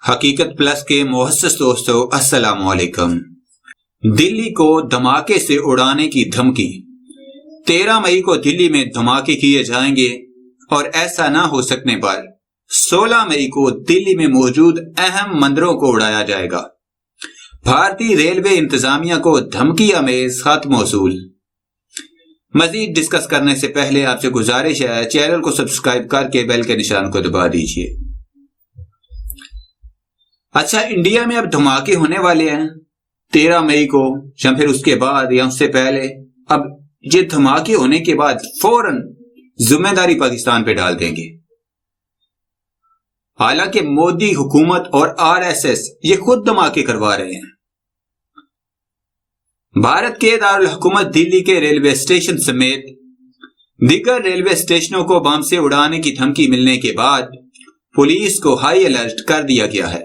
حقیقت پلس کے محسس دوستو السلام علیکم۔ دلی کو دھماکے سے اڑانے کی دھمکی۔ 13 مئی کو دلی میں دھماکے کیے جائیں گے اور ایسا نہ ہو سکنے پر 16 مئی کو دلی میں موجود اہم مندروں کو اڑایا جائے گا۔ بھارتی ریلوے انتظامیہ کو دھمکی آمیز خط موصول۔ مزید ڈسکس کرنے سے پہلے آپ سے گزارش ہے چینل کو سبسکرائب کر کے بیل کے نشان کو دبا دیجیے۔ اچھا، انڈیا میں اب دھماکے ہونے والے ہیں 13 مئی کو یا پھر اس کے بعد یا اس سے پہلے۔ اب یہ دھماکے ہونے کے بعد فوراً ذمہ داری پاکستان پہ ڈال دیں گے۔ حالانکہ مودی حکومت اور RSS یہ خود دھماکے کروا رہے ہیں۔ بھارت کے دارالحکومت دلی کے ریلوے اسٹیشن سمیت دیگر ریلوے اسٹیشنوں کو بم سے اڑانے کی دھمکی ملنے کے بعد پولیس کو ہائی الرٹ کر دیا گیا ہے۔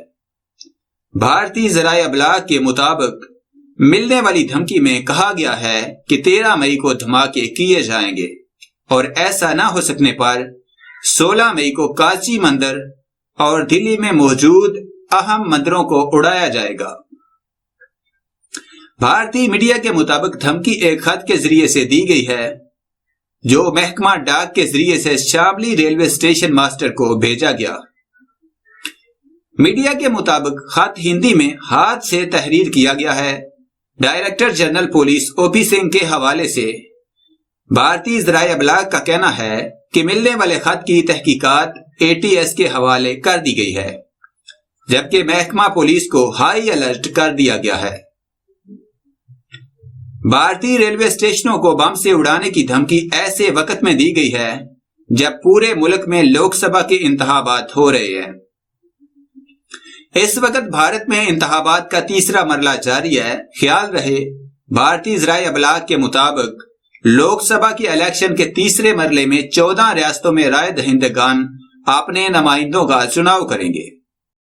بھارتی ذرائع ابلاغ کے مطابق ملنے والی دھمکی میں کہا گیا ہے کہ 13 مئی کو دھماکے کیے جائیں گے اور ایسا نہ ہو سکنے پر 16 مئی کو کاچی مندر اور دلی میں موجود اہم مندروں کو اڑایا جائے گا۔ بھارتی میڈیا کے مطابق دھمکی ایک خط کے ذریعے سے دی گئی ہے جو محکمہ ڈاک کے ذریعے سے شاملی ریلوے اسٹیشن ماسٹر کو بھیجا گیا۔ میڈیا کے مطابق خط ہندی میں ہاتھ سے تحریر کیا گیا ہے۔ Director general police OP Singh کے حوالے سے بھارتی ذرائع ابلاغ کا کہنا ہے کہ ملنے والے خط کی تحقیقات ATS کے حوالے کر دی گئی ہے، جبکہ محکمہ پولیس کو ہائی الرٹ کر دیا گیا ہے۔ بھارتی ریلوے اسٹیشنوں کو بم سے اڑانے کی دھمکی ایسے وقت میں دی گئی ہے جب پورے ملک میں لوک سبھا کے انتخابات ہو رہے ہیں۔ اس وقت بھارت میں انتخابات کا تیسرا مرحلہ جاری ہے۔ خیال رہے بھارتی ذرائع ابلاغ کے مطابق لوک سبھا کے الیکشن کے تیسرے مرحلے میں 14 ریاستوں میں رائے دہندگان اپنے نمائندوں کا چناؤ کریں گے۔